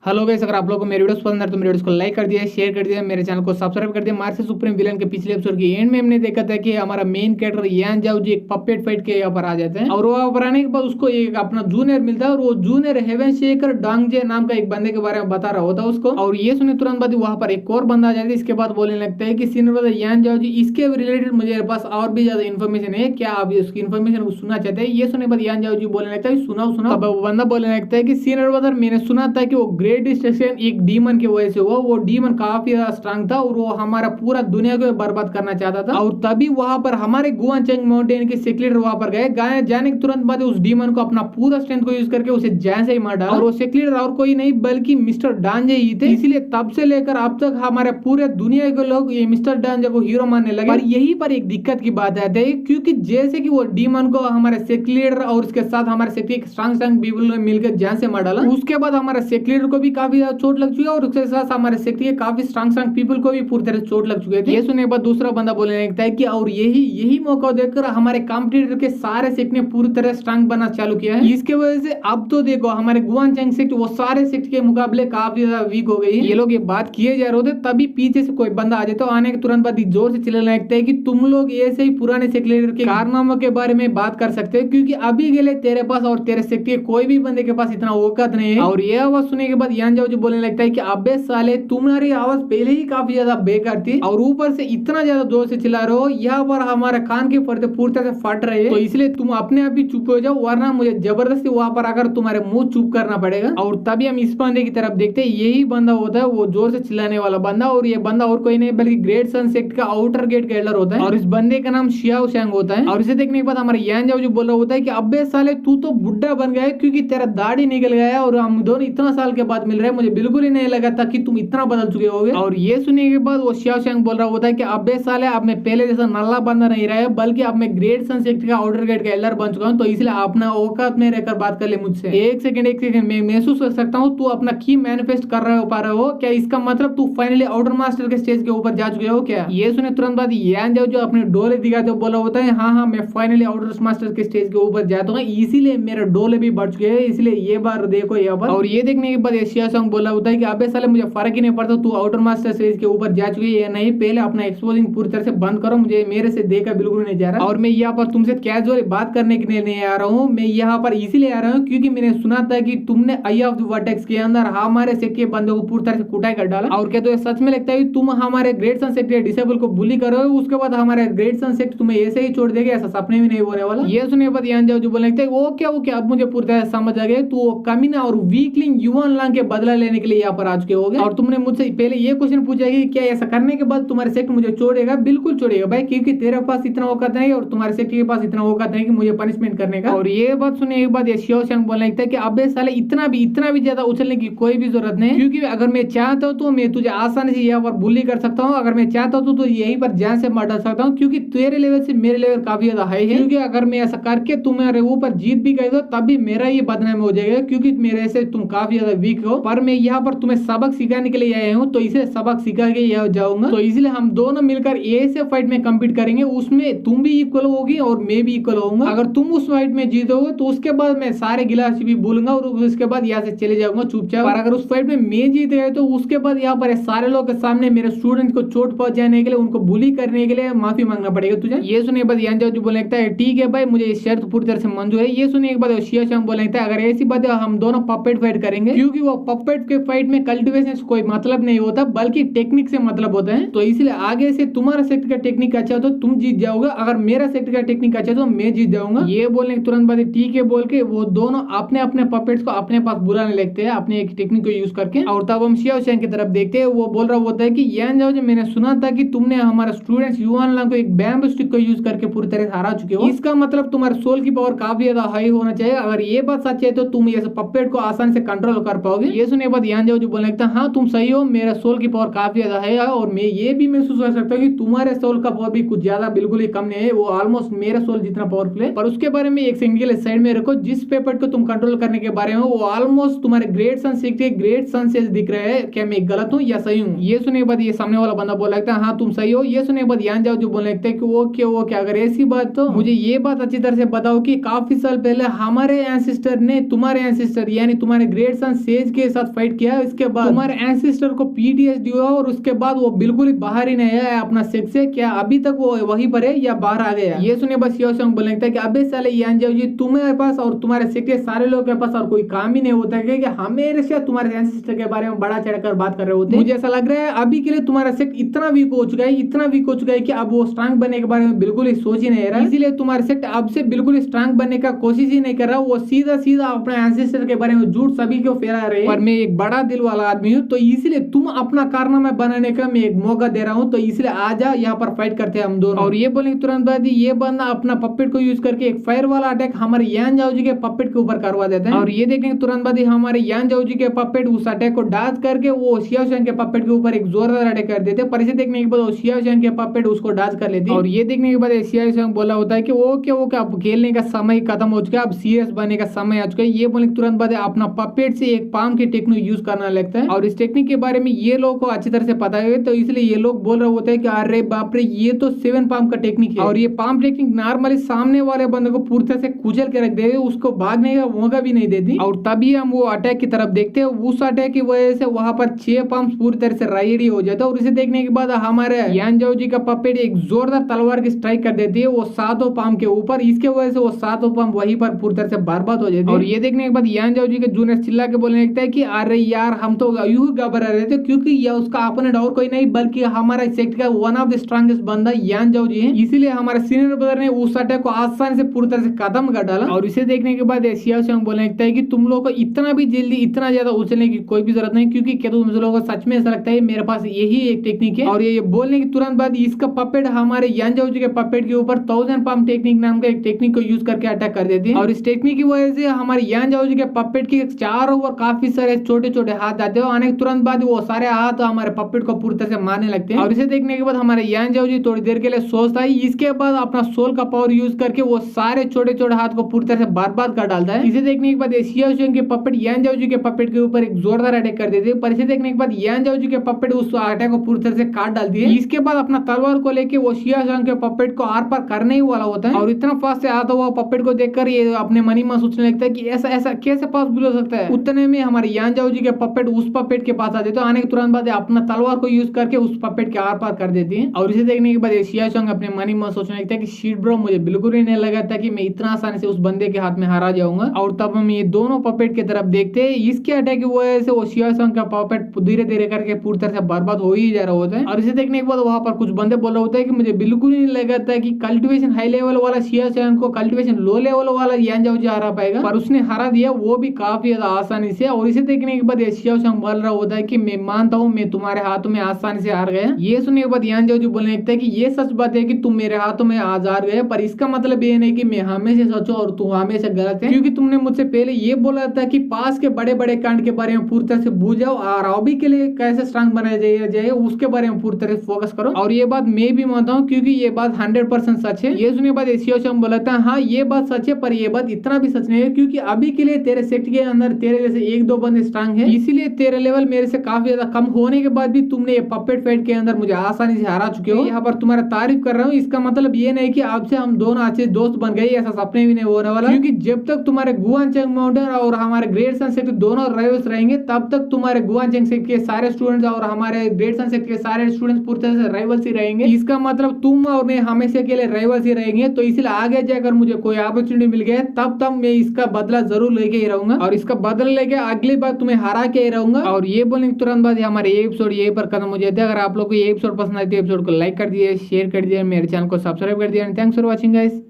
Hello guys, अगर आप लोगों को मेरे वीडियोस पसंद है तो मेरे वीडियोस को लाइक कर दिया, शेयर कर दिया, मेरे चैनल को सब्सक्राइब कर दिया। मार्वल सुप्रीम विलन के पिछले एपिसोड के एंड में हमने देखा था कि हमारा मेन कैरेक्टर यान जाओ जी एक पपेट फाइट के यहाँ पर आ जाते हैं और वहाँ पर आने के बाद उसको एक अपना जूनियर मिलता है और वो जूनियर हेवन शेकर डांगजे नाम का एक बंदे के बारे में बता रहा होता है उसको। और ये सुने तुरंत बाद वहाँ पर एक और बंदा आ जाता है। इसके बाद बोलने लगता है कि सीनियर ब्रदर यान जाओ जी इसके रिलेटेड मुझे पास और भी ज्यादा इन्फॉर्मेशन है, क्या आप उसकी इन्फॉर्मेशन को सुनना चाहते हैं? ये सुनने बाद यान जाओ जी बोलने लगता है सुनाओ सुनाओ। तब वो बंदा बोलने लगता है कि सीनियर ब्रदर मैंने सुना था कि वो ग्रेट डिस्ट्रक्शन एक डीमन की वजह से हुआ। वो डीमन काफी ज्यादा स्ट्रांग था और वो हमारा पूरा दुनिया को बर्बाद करना चाहता था। और तभी वहां पर हमारे गुआनचेंग माउंटेन के सेक्रेटरी वहां पर गए जाने के तुरंत बाद उस डीमन को अपना पूरा स्ट्रेंथ को यूज करके उसे जान से ही मार डाला। और वो सेक्रेटरी और कोई नहीं बल्कि मिस्टर डांजे ही थे। इसलिए तब से लेकर अब तक हमारे पूरे दुनिया के लोग ये मिस्टर डांजे को हीरो मानने लगे। पर यही पर एक दिक्कत की बात आती है, क्योंकि जैसे कि वो डीमन को हमारे सेक्रेटरी और उसके साथ हमारे सेक्रेटरी स्ट्रांग पीपल ने मिलकर जान से मार डाला, उसके बाद हमारे सेक्रेटरी को भी काफी ज्यादा चोट लग चुकी है और उसके साथ हमारे सेक्रेटरी काफी स्ट्रांग पीपल को भी पूरी तरह चोट लग चुके थे। ये सुनने के बाद दूसरा बंदा बोलने लगता है कि और यही मौका देखकर हमारे कॉम्पिटिटर के सारे सेक्ट ने पूरी तरह स्ट्रांग बनना चालू किया है। इसके वजह से अब तो देखो हमारे गुआनचेंग सेक्ट वो सारे सेक्ट के मुकाबले काफी ज्यादा वीक हो गई है। ये लोग ये बात किए जा रहे थे तभी पीछे से कोई बंदा आ जाता है। आने के तुरंत बाद जोर से चिल्लाने लगता है कि तुम लोग ऐसे ही पुराने सेक्रेटरी के कारनामों के बारे में बात कर सकते हो, क्योंकि अभी के लिए तेरे पास और तेरे सेक्ट के कोई भी बंदे के पास इतना औकात नहीं है। और ये आवाज सुनने के बाद यान जाओ जो बोलने लगता है कि अबे साले तुम्हारी आवाज पहले ही काफी ज्यादा बेकार थी और ऊपर से इतना ज्यादा जोर से चिल्ला रहे हो, यहाँ पर हमारे कान के पर्दे पूरी तरह से फट रहे हैं, तो इसलिए तुम अपने आप ही चुप हो जाओ वरना मुझे जबरदस्ती वहां पर आकर तुम्हारे मुंह चुप करना पड़ेगा। और तभी हम इस बंदे की तरफ देखते हैं, यही बंदा होता है वो जोर से चिल्लाने वाला बंदा। और ये बंदा और कोई नहीं बल्कि ग्रेट सन सेक्ट का आउटर गेट का एल्डर होता है और इस बंदे का नाम शियाओ शैंग होता है। और इसे देखने के बाद हमारे यान जाओ जो बोल रहा होता है कि अबे साले तू तो बुढ़ा बन गया है, क्योंकि तेरा दाढ़ी निकल गया है और हम दोनों इतना साल के बाद मिल रहे हैं, मुझे बिल्कुल ही नहीं लगा था कि तुम इतना बदल चुके होगे। और ये सुनने के बाद वो शियाओ शैंग बोल रहा होता है कि अबे साले अब मैं पहले जैसा नल्ला बंदा नहीं रहा है, बल्कि अब मैं ग्रेट सन सेक्ट का आउटर गेट का एल्डर बन चुका हूं, तो इसलिए अपना औकात में रहकर बात कर ले मुझसे। एक सेकंड मैं महसूस कर सकता हूं तू अपना की मैनिफेस्ट कर रहे हो पा रहे हो क्या? इसका मतलब तू फाइनली आउटर मास्टर के स्टेज के ऊपर जा चुके हो क्या? ये सुने तुरंत बाद यान जाओ जो अपने डोले दिखाते बोला होता है हाँ मैं फाइनली आउटर मास्टर के स्टेज के ऊपर जाता हूँ, इसीलिए मेरे डोले भी बढ़ चुके हैं, इसलिए ये बार देखो यहाँ पर। और ये देखने के बाद शिया सॉन्ग बोला होता है कि अबे साले मुझे फर्क ही नहीं पड़ता तू आउटर मास्टर स्टेज के ऊपर जा चुकी है या नहीं, पहले अपना एक्सपोजिंग पूरी तरह से बंद करो, मुझे मेरे से देखा बिल्कुल नहीं जा रहा। और मैं यहाँ पर तुमसे कैजुअली बात करने के लिए नहीं आ रहा हूँ, मैं यहाँ पर इसीलिए आ रहा हूँ क्योंकि मैंने सुना था कि तुमने आई ऑफ द वर्टेक्स के अंदर हमारे सेक्ट के बंदे को पूरी तरह से कुटाई कर डाला। और क्या तो ये सच में लगता है तुम हमारे ग्रेट सन सेक्ट डिसेबल को बुली करो, उसके बाद हमारे ग्रेट सन सेक्ट तुम्हें ऐसे ही छोड़ देगा? ऐसा सपने में नहीं होने वाला। ये सुनने के बाद यान जाओ जो बोलने लगता है वो क्या अब मुझे पूरी तरह समझ आ गया, तू कमीना और वीकलिंग युवान लांग के बदला लेने के लिए यहाँ पर आ चुके होगे। और तुमने मुझसे पहले ये क्वेश्चन पूछा कि क्या ऐसा करने के बाद तुम्हारे सेक्ट मुझे छोड़ेगा? बिल्कुल छोड़ेगा भाई, क्योंकि तेरे पास इतना औकात नहीं और तुम्हारे सेक्ट के पास इतना औकात नहीं कि मुझे पनिशमेंट करने का। और ये बात सुनने के बाद शियाओ शैंग बोलने लगता है कि अबे साले इतना भी ज्यादा उछलने की कोई भी जरूरत नहीं, क्योंकि अगर मैं चाहता हूँ तो मैं तुझे आसानी से यहाँ पर बुली कर सकता हूँ, अगर मैं चाहता हूँ तो यहीं पर जान से मार डाल सकता हूँ, क्योंकि तेरे लेवल से मेरे लेवल काफी ज्यादा हाई है। क्योंकि अगर मैं ऐसा करके तुम्हारे ऊपर जीत भी गए तो तब भी मेरा ये बदनाम हो जाएगा, क्योंकि मेरे से तुम काफी ज्यादा वीक हो। पर मैं यहाँ पर तुम्हें सबक सिखाने के लिए आया हूँ, तो इसे सबक सिखा के यहाँ जाऊंगा, तो इसलिए हम दोनों मिलकर ऐसे फाइट में कम्पीट करेंगे, उसमें तुम भी इक्वल होगी और मैं भी इक्वल होऊंगा। अगर तुम उस फाइट में जीतोगे तो उसके बाद मैं सारे गिलास भी बोलूंगा और उसके बाद यहाँ से चले जाऊंगा चुपचाप। और अगर उस फाइट में मैं जीत गए तो उसके बाद यहाँ पर सारे लोग के सामने मेरे स्टूडेंट को चोट पहुंचाने के लिए, उनको बुली करने के लिए माफी मांगना पड़ेगा तुझे। ये सुनने के बाद यान जाओ जो बोलने लगता है ठीक है भाई मुझे ये शर्त पूरी तरह से मंजूर है। ये सुनने के बाद शिया शैंग बोलने लगता है अगर ऐसी बात है हम दोनों पपेट फाइट करेंगे, क्योंकि वो पपेट के फाइट में कल्टिवेशन से कोई मतलब नहीं होता बल्कि टेक्निक से मतलब होता है, तो इसलिए आगे से तुम्हारा सेक्ट का टेक्निक अच्छा हो तो तुम जीत जाओगे, अगर मेरा सेक्ट का टेक्निक अच्छा तो मैं जीत जाऊंगा। ये बोलने के तुरंत बाद ठीक है बोल के वो दोनों अपने अपने पपेट्स को अपने पास बुलाने लगते हैं अपने एक टेक्निक को यूज करके। और तब हम शियाओ शैंग की तरफ देखते हैं, वो बोल रहा होता है कि यान जाओ मैंने सुना था कि तुमने हमारा स्टूडेंट्स युवान लांग को एक बैम्बू स्टिक को यूज करके पूरी तरह से हरा चुके हो, इसका मतलब तुम्हारे सोल की पावर काफी ज्यादा हाई होना चाहिए, अगर ये बात सच है तो तुम ये पपेट को आसानी से कंट्रोल कर पाओगे। ये सुनने के बाद यान जाओ जो बोलने लगता है हाँ तुम सही हो, मेरा सोल की पावर काफी ज्यादा है और मैं ये भी महसूस कर सकता हूँ कि तुम्हारे सोल का पावर भी कुछ ज्यादा बिल्कुल ही कम नहीं है, वो ऑलमोस्ट मेरा सोल जितना पावरफुल है। पर उसके बारे में एक सेकंड के लिए साइड में रखो, जिस पेपर को तुम कंट्रोल करने के बारे में वो ऑलमोस्ट तुम्हारे ग्रेट सन से ग्रेट सन से दिख रहा है, क्या मैं गलत हूँ या सही हूँ? ये सुनने के बाद ये सामने वाला बंदा बोल लगता है हाँ तुम सही हो। ये सुनने के बाद यान जाओ जो बोलने लगता है कि वो क्या अगर ऐसी बात तो मुझे ये बात अच्छी तरह से बताओ कि काफी साल पहले हमारे एंसेस्टर ने तुम्हारे एंसेस्टर यानी तुम्हारे ग्रेट सन एज के साथ फाइट किया, इसके बाद तुम्हारे एंसेस्टर को पीटीएसडी हुआ और उसके बाद वो बिल्कुल ही बाहर ही नहीं आया अपना सेक्स से। क्या अभी तक वो वहीं पर है या बाहर आ गया? ये सुने बस शिव शंकर बोलने लगता है कि अबे साले यान जाओ जी, तुम्हारे पास और तुम्हारे सेक्ट के सारे लोगों के पास और कोई काम ही नहीं होता है कि हमेशा तुम्हारे एंसेस्टर के बारे में बड़ा चढ़कर बात कर रहे होते हैं। मुझे ऐसा लग रहा है अभी के लिए तुम्हारा सेक्ट इतना वीक हो चुका है, इतना वीक हो चुका है कि अब वो स्ट्रांग बनने के बारे में बिल्कुल ही सोच ही नहीं रहा। इसीलिए तुम्हारा सेक्ट अब से बिल्कुल स्ट्रांग बनने का कोशिश ही नहीं कर रहा, वो सीधा सीधा अपने एंसेस्टर के बारे में झूठ सभी को फैला रहे हैं। पर मैं एक बड़ा दिल वाला आदमी हूँ, तो इसलिए तुम अपना कारनामा बनाने का मैं एक मौका दे रहा हूँ, तो इसलिए आजा यहाँ पर फाइट करते हैं हम दोनों। और ये बोलेंगे तुरंत बाद ये बंदा अपना पपेट को यूज करके एक फायर वाला अटैक हमारे यान जाओ जी के पपेट के ऊपर करवा देते हैं। और ये देखने के तुरंत बाद हमारे यान जाओ जी के पपेट उस अटैक को डाच करके वो शिव शंकर के पपेट के ऊपर एक जोरदार अटैक कर देते हैं। पर इसे देखने के बाद शिव शंकर के पपेट उसको डाच कर लेते हैं। और ये देखने के बाद शिव शंकर बोला होता है कि वो क्या अब खेलने का समय खत्म हो चुका है, अब सीरियस बनने का समय आ चुका है। ये बोलने तुरंत बाद अपना पपेट से एक पाम की टेक्निक यूज करना लगता है। और इस टेक्निक के बारे में ये लोगों को अच्छी तरह से पता है, तो इसलिए ये लोग बोल रहे होते हैं कि अरे बाप रे ये तो 7 पाम का टेक्निक है। और ये पाम टेक्निक नॉर्मली सामने वाले बंदे को पूरी तरह से कुचल के रख देगी, उसको भागने का मौका भी नहीं देती। और तभी हम वो अटैक की तरफ देखते हैं, उस अटैक की वजह से वहां पर 6 पाम पूरी तरह से रेडी हो जाता है। और इसे देखने के बाद हमारे यान जाओ जी का पपेट एक जोरदार तलवार की स्ट्राइक कर देती है वो 7 पाम के ऊपर। इसके वजह से वो 7 पाम वहीं पर पूरी तरह से बर्बाद हो जाती है। और ये देखने के बाद यान जाओ जी के जूनियर चिल्ला के बोलने लगता है कि अरे यार हम तो यूं घबरा रहे थे, क्योंकि ये उसका अपोनेंट और कोई नहीं बल्कि हमारा सेक्ट का वन ऑफ द स्ट्रॉन्गेस्ट बंदा यान जाओ जी है। इसीलिए हमारे सीनियर ब्रदर ने उस अटैक को आसानी से पूरी तरह से खत्म कर डाला। और इसे देखने के बाद शिव शंकर बोलने लगता है कि तुम लोगों को इतना भी जल्दी इतना ज्यादा उछलने की कोई भी जरूरत नहीं, क्योंकि क्या तुम लोगों को सच में ऐसा लगता है मेरे पास यही एक टेक्निक है। और ये बोलने के तुरंत बाद इसका पपेट हमारे यान जाओ जी के पपेट के ऊपर 1000 पाम टेक्निक नाम का एक टेक्निक को यूज करके अटैक कर देती है। और इस टेक्निक की वजह से हमारे यान जाओ जी के पपेट के चारों ओर काफी सारे छोटे छोटे हाथ आते हैं। आने के तुरंत बाद वो सारे हाथ हमारे पपेट को पूरी तरह से मारने लगते हैं। और इसे देखने के बाद हमारे यान जाओ जी थोड़ी देर के लिए सोचता है, इसके बाद अपना सोल का पावर यूज करके वो सारे छोटे छोटे हाथ को पूरी तरह से बर्बाद कर डालता है। इसे देखने के बाद शिव शंकर के पपेट यान जाओ जी के पपेट के ऊपर एक जोरदार अटैक कर देते हैं। पर इसे देखने के बाद यान जाओ जी के पपेट उस अटैक को पूरी तरह से काट डालती है। इसके बाद अपना तलवार को लेके वो शिव शंकर के पपेट को आर पार करने ही वाला होता है। और इतना फास्ट से आता हुआ पपेट को देखकर ये अपने मनी में सोचने लगता है कि ऐसा ऐसा कैसे पॉसिबल हो सकता है। उतने में हमारे यान जाओ जी के पपेट उस पपेट के पास आ जाते हैं। आने के तुरंत बाद अपना तलवार को यूज करके उस पपेट के आर पार कर देती है। और इसे देखने के बाद शिव शंकर अपने मनी में सोचने लगता है कि शीट ब्रो, मुझे बिल्कुल ही नहीं लगा था कि मैं इतना आसानी से उस बंदे के हाथ में हारा जाऊंगा। और तब हम ये दोनों पपेट की तरफ देखते हैं। इसके अटैक की वजह से वो शिव शंकर का पपेट धीरे धीरे करके पूरी तरह से बर्बाद हो ही जा रहा होता है। और इसे देखने के बाद वहां पर कुछ बंदे बोल रहे होते हैं कि मुझे बिल्कुल ही नहीं लगा था कि कल्टिवेशन हाई लेवल वाला शिव शंकर को कल्टिवेशन लो लेवल वाला यान जाओ जी हरा पाएगा, पर उसने हरा दिया, वो भी काफी ज्यादा आसानी से। और इसे देखने के बाद शिव शंकर बोल रहा होता है कि मैं मानता हूँ मैं तुम्हारे हाथों में आसानी से हार गया। ये सुनने के बाद यान जाओ जी बोलने लगता है कि ये सच बात है कि तुम मेरे हाथों में आज हार गए, पर इसका मतलब ये नहीं कि मैं हमेशा सच हूं और तू हमेशा गलत है, क्योंकि तुमने मुझसे पहले ये बोला था कि पास के बड़े बड़े कांड के बारे में पूरी तरह से भूल जाओ और अभी के लिए कैसे स्ट्रांग बनाया जाए उसके बारे में पूरी तरह से फोकस करो। और ये बात मैं भी मानता हूँ, क्योंकि ये बात 100% सच है। ये सुनने के बाद शिव शंकर बोला था हाँ ये बात सच है, पर ये बात इतना भी सच नहीं है, क्योंकि अभी के लिए तेरे सेक्ट के अंदर तेरे जैसे 1-2 बंदे स्ट्रांग है, इसीलिए तेरा लेवल मेरे से काफी ज्यादा कम होने के बाद भी तुमने ये पपेट फाइट के अंदर मुझे आसानी से हरा चुके हो। यहाँ पर तुम्हारा तारीफ कर रहा हूँ, इसका मतलब ये नहीं कि आपसे हम दोनों अच्छे दोस्त बन गए, ऐसा सपने भी नहीं होने वाला, क्योंकि जब तक तुम्हारे गुआनचेंग माउंटेन और हमारे ग्रेट सन सेक्ट दोनों राइवल्स रहेंगे, तब तक तुम्हारे गुआनचेंग सेक्ट के सारे स्टूडेंट्स और हमारे ग्रेट सन सेक्ट के सारे स्टूडेंट्स पूरी तरह से राइवल्स ही रहेंगे। इसका मतलब तुम और मैं हमेशा के लिए राइवल्स ही रहेंगे। तो इसलिए आगे जाकर मुझे कोई अपॉर्चुनिटी मिल गया तब मैं इसका बदला जरूर लेके ही रहूंगा, और इसका बदला लेके अगली बार तुम्हें हरा के ही रहूंगा। और ये बोलने के तुरंत बाद हमारे ये एपिसोड यही पर खत्म हो जाता है। अगर आप लोग को ये एपिसोड पसंद आए तो एपिसोड को लाइक कर दिए, शेयर कर दिए, मेरे चैनल को सब्सक्राइब कर दिया। Thanks for watching guys.